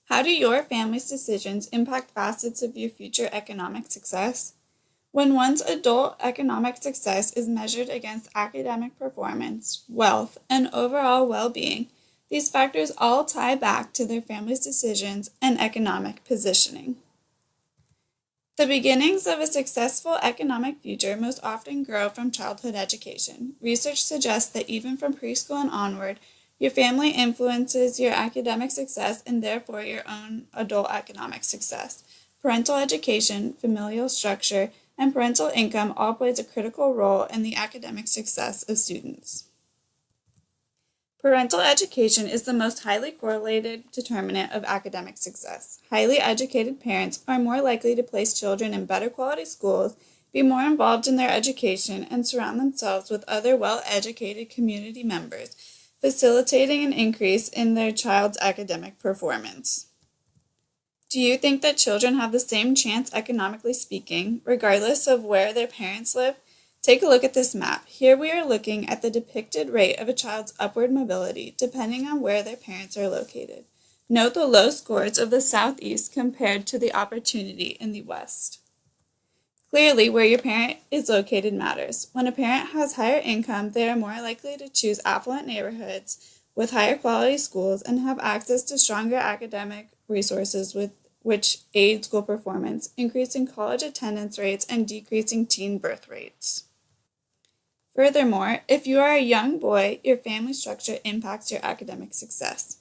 How do your family's decisions impact facets of your future economic success? When one's adult economic success is measured against academic performance, wealth, and overall well being, these factors all tie back to their family's decisions and economic positioning. The beginnings of a successful economic future most often grow from childhood education. Research suggests that even from preschool and onward, your family influences your academic success and therefore your own adult economic success. Parental education, familial structure, and parental income all plays a critical role in the academic success of students. Parental education is the most highly correlated determinant of academic success. Highly educated parents are more likely to place children in better quality schools, be more involved in their education, and surround themselves with other well-educated community members, facilitating an increase in their child's academic performance. Do you think that children have the same chance, economically speaking, regardless of where their parents live? Take a look at this map. Here we are looking at the depicted rate of a child's upward mobility depending on where their parents are located. Note the low scores of the southeast compared to the opportunity in the west. Clearly, where your parent is located matters. When a parent has higher income, they are more likely to choose affluent neighborhoods with higher quality schools and have access to stronger academic resources which aid school performance, increasing college attendance rates and decreasing teen birth rates. Furthermore, if you are a young boy, your family structure impacts your academic success.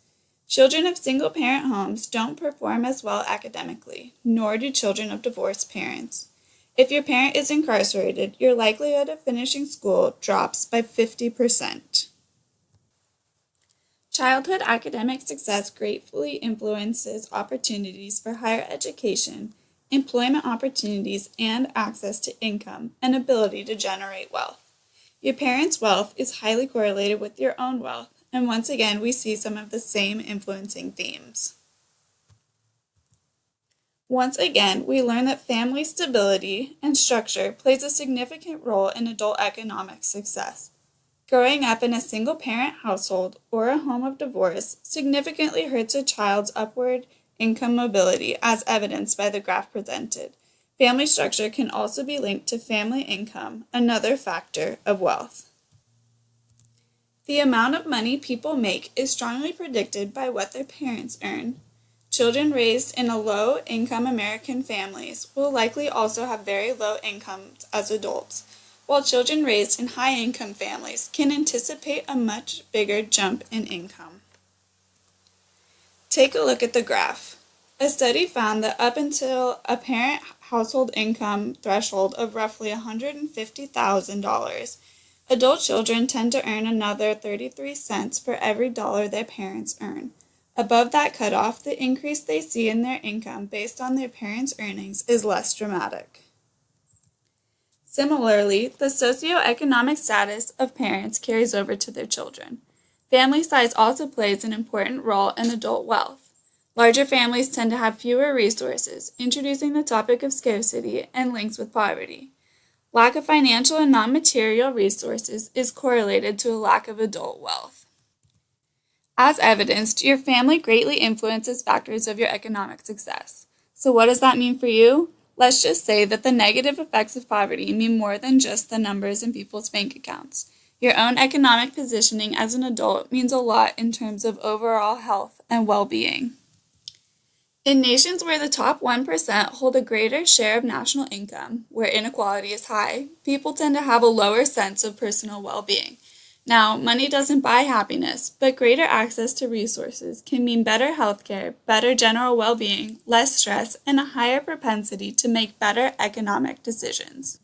Children of single-parent homes don't perform as well academically, nor do children of divorced parents. If your parent is incarcerated, your likelihood of finishing school drops by 50%. Childhood academic success greatly influences opportunities for higher education, employment opportunities, and access to income and ability to generate wealth. Your parents' wealth is highly correlated with your own wealth, and once again we see some of the same influencing themes. Once again, we learn that family stability and structure plays a significant role in adult economic success. Growing up in a single-parent household or a home of divorce significantly hurts a child's upward income mobility, as evidenced by the graph presented. Family structure can also be linked to family income, another factor of wealth. The amount of money people make is strongly predicted by what their parents earn. Children raised in low-income American families will likely also have very low incomes as adults, while children raised in high-income families can anticipate a much bigger jump in income. Take a look at the graph. A study found that up until a parent household income threshold of roughly $150,000, adult children tend to earn another 33 cents for every dollar their parents earn. Above that cutoff, the increase they see in their income based on their parents' earnings is less dramatic. Similarly, the socioeconomic status of parents carries over to their children. Family size also plays an important role in adult wealth. Larger families tend to have fewer resources, introducing the topic of scarcity and links with poverty. Lack of financial and non-material resources is correlated to a lack of adult wealth. As evidenced, your family greatly influences factors of your economic success. So what does that mean for you? Let's just say that the negative effects of poverty mean more than just the numbers in people's bank accounts. Your own economic positioning as an adult means a lot in terms of overall health and well-being. In nations where the top 1% hold a greater share of national income, where inequality is high, people tend to have a lower sense of personal well-being. Now, money doesn't buy happiness, but greater access to resources can mean better healthcare, better general well-being, less stress, and a higher propensity to make better economic decisions.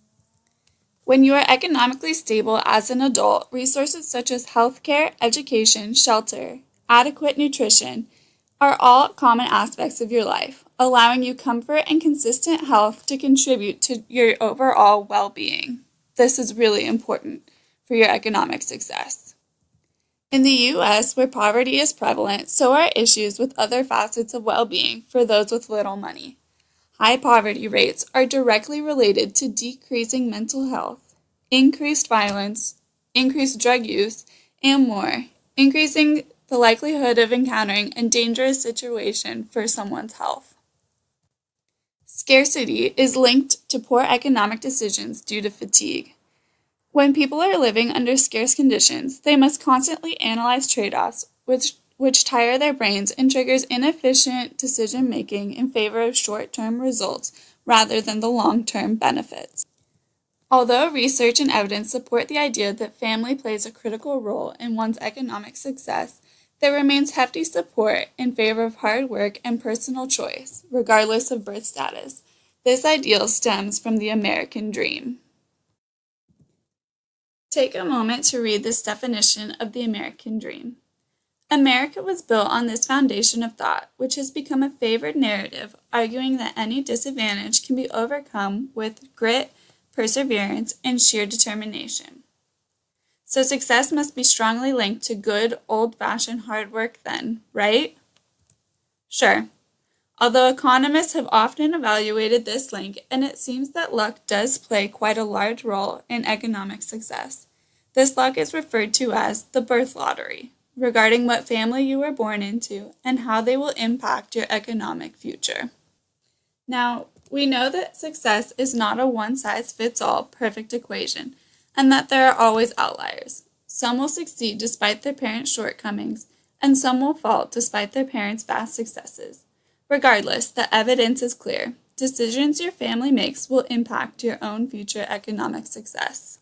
When you are economically stable as an adult, resources such as healthcare, education, shelter, adequate nutrition, are all common aspects of your life, allowing you comfort and consistent health to contribute to your overall well-being. This is really important for your economic success. In the U.S., where poverty is prevalent, so are issues with other facets of well-being for those with little money. High poverty rates are directly related to decreasing mental health, increased violence, increased drug use, and more, increasing the likelihood of encountering a dangerous situation for someone's health. Scarcity is linked to poor economic decisions due to fatigue. When people are living under scarce conditions, they must constantly analyze trade-offs, which tire their brains and triggers inefficient decision-making in favor of short-term results rather than the long-term benefits. Although research and evidence support the idea that family plays a critical role in one's economic success, there remains hefty support in favor of hard work and personal choice, regardless of birth status. This ideal stems from the American dream. Take a moment to read this definition of the American dream. America was built on this foundation of thought, which has become a favored narrative, arguing that any disadvantage can be overcome with grit, perseverance, and sheer determination. So success must be strongly linked to good, old-fashioned hard work then, right? Sure. Although economists have often evaluated this link, and it seems that luck does play quite a large role in economic success. This luck is referred to as the birth lottery, regarding what family you were born into and how they will impact your economic future. Now, we know that success is not a one-size-fits-all perfect equation, and that there are always outliers. Some will succeed despite their parents' shortcomings, and some will fall despite their parents' vast successes. Regardless, the evidence is clear. Decisions your family makes will impact your own future economic success.